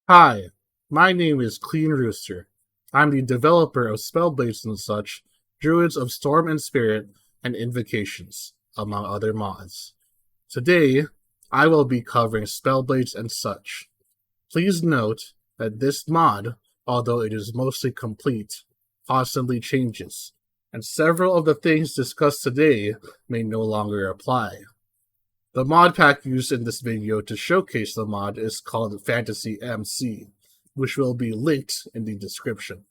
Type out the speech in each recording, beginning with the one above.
Hi, my name is Clean Rooster. I'm the developer of Spellblades and such, Druids of Storm and Spirit, and Invocations, among other mods. Today, I will be covering Spellblades and such. Please note that this mod, although it is mostly complete, constantly changes, and several of the things discussed today may no longer apply. The mod pack used in this video to showcase the mod is called Fantasy MC, which will be linked in the description.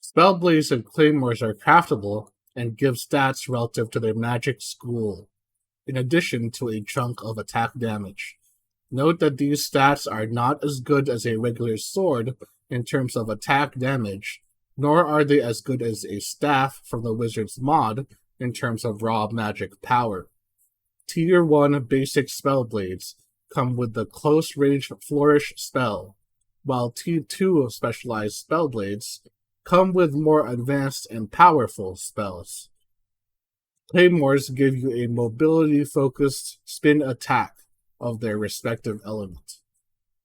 Spellblades and Claymores are craftable and give stats relative to their magic school, in addition to a chunk of attack damage. Note that these stats are not as good as a regular sword in terms of attack damage, nor are they as good as a staff from the Wizard's mod in terms of raw magic power. Tier 1 basic Spellblades come with the close range Flourish spell, while Tier 2 specialized Spellblades come with more advanced and powerful spells. Claymores give you a mobility-focused spin attack of their respective element.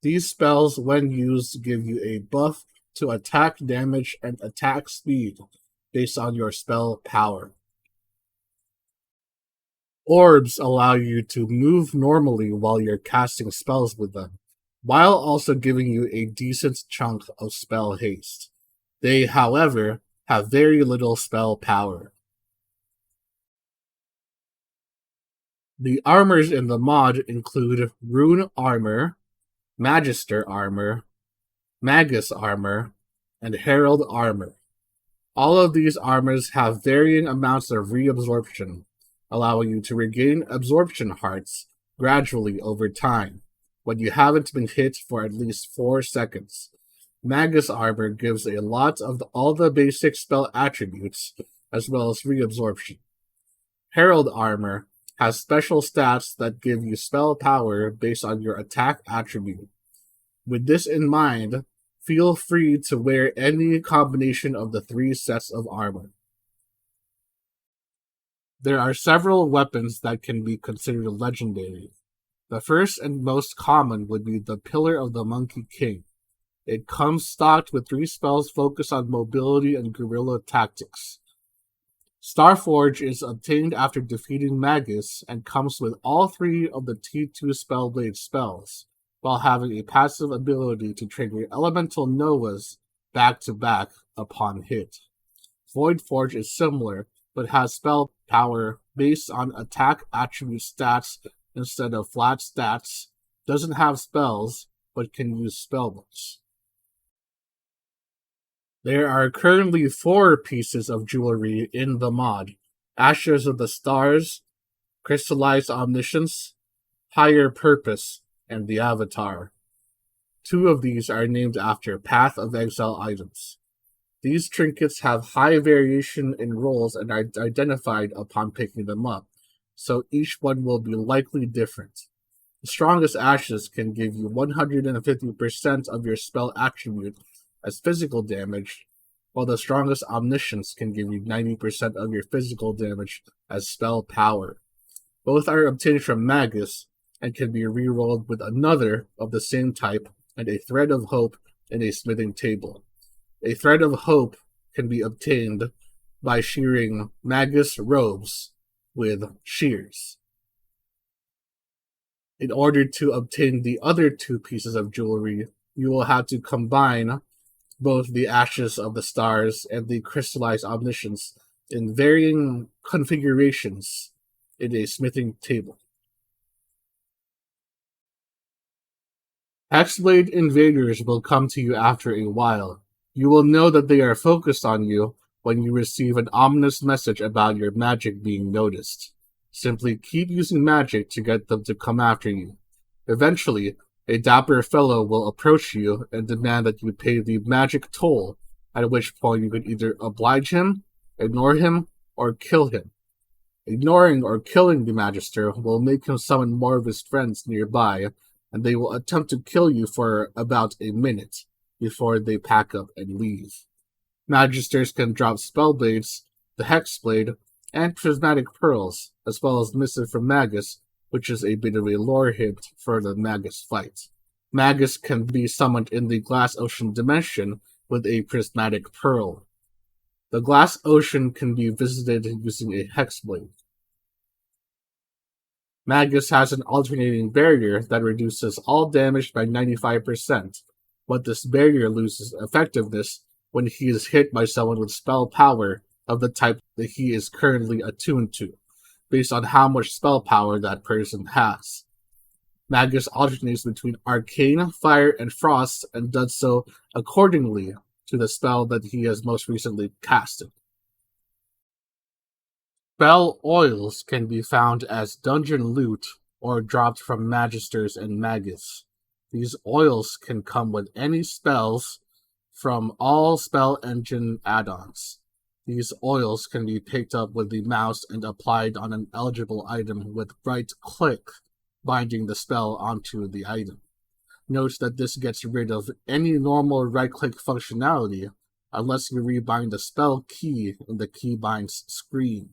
These spells, when used, give you a buff to attack damage and attack speed based on your spell power. Orbs allow you to move normally while you're casting spells with them, while also giving you a decent chunk of spell haste. They, however, have very little spell power. The armors in the mod include Rune Armor, Magister Armor, Magus Armor, and Herald Armor. All of these armors have varying amounts of reabsorption, allowing you to regain absorption hearts gradually over time, when you haven't been hit for at least 4 seconds. Magus Armor gives a lot of all the basic spell attributes, as well as reabsorption. Herald Armor has special stats that give you spell power based on your attack attribute. With this in mind, feel free to wear any combination of the 3 sets of armor. There are several weapons that can be considered legendary. The first and most common would be the Pillar of the Monkey King. It comes stocked with 3 spells focused on mobility and guerrilla tactics. Starforge is obtained after defeating Magus and comes with all 3 of the T2 Spellblade spells, while having a passive ability to trigger elemental novas back-to-back upon hit. Voidforge is similar, but has spell power based on attack attribute stats instead of flat stats, doesn't have spells, but can use spellbooks. There are currently 4 pieces of jewelry in the mod: Ashes of the Stars, Crystallized Omniscience, Higher Purpose, and the Avatar. 2 of these are named after Path of Exile items. These trinkets have high variation in rolls and are identified upon picking them up, so each one will be likely different. The strongest ashes can give you 150% of your spell attribute as physical damage, while the strongest omniscience can give you 90% of your physical damage as spell power. Both are obtained from Magus and can be rerolled with another of the same type and a Thread of Hope in a smithing table. A Thread of Hope can be obtained by shearing Magus robes with shears. In order to obtain the other 2 pieces of jewelry, you will have to combine both the Ashes of the Stars and the Crystallized Omniscience in varying configurations in a smithing table. Hexblade Invaders will come to you after a while. You will know that they are focused on you when you receive an ominous message about your magic being noticed. Simply keep using magic to get them to come after you. Eventually, a dapper fellow will approach you and demand that you pay the magic toll, at which point you could either oblige him, ignore him, or kill him. Ignoring or killing the Magister will make him summon more of his friends nearby, and they will attempt to kill you for about a minute before they pack up and leave. Magisters can drop Spellblades, the Hexblade, and Prismatic Pearls, as well as Missive from Magus, which is a bit of a lore hint for the Magus fight. Magus can be summoned in the Glass Ocean dimension with a prismatic pearl. The Glass Ocean can be visited using a Hexblade. Magus has an alternating barrier that reduces all damage by 95%, but this barrier loses effectiveness when he is hit by someone with spell power of the type that he is currently attuned to, based on how much spell power that person has. Magus alternates between Arcane, Fire, and Frost, and does so accordingly to the spell that he has most recently casted. Spell oils can be found as dungeon loot or dropped from magisters and magus. These oils can come with any spells from all spell engine add-ons. These oils can be picked up with the mouse and applied on an eligible item with right click, binding the spell onto the item. Note that this gets rid of any normal right-click functionality unless you rebind the spell key in the keybinds screen.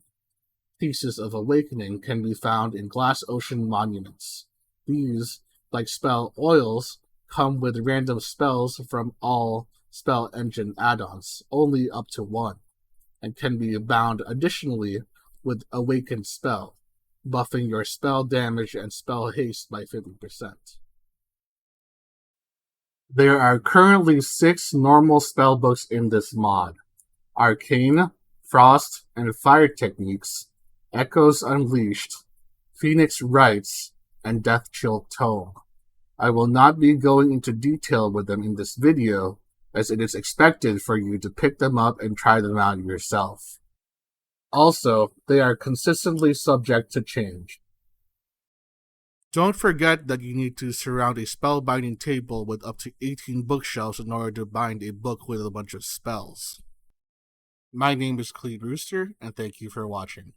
Pieces of Awakening can be found in Glass Ocean monuments. These, like spell oils, come with random spells from all spell engine add-ons, only up to 1, and can be bound additionally with Awakened Spell, buffing your spell damage and spell haste by 50%. There are currently 6 normal spellbooks in this mod: Arcane, Frost, and Fire Techniques, Echoes Unleashed, Phoenix Rites, and Deathchill Tome. I will not be going into detail with them in this video, as it is expected for you to pick them up and try them out yourself. Also, they are consistently subject to change. Don't forget that you need to surround a spellbinding table with up to 18 bookshelves in order to bind a book with a bunch of spells. My name is Cleet Rooster, and thank you for watching.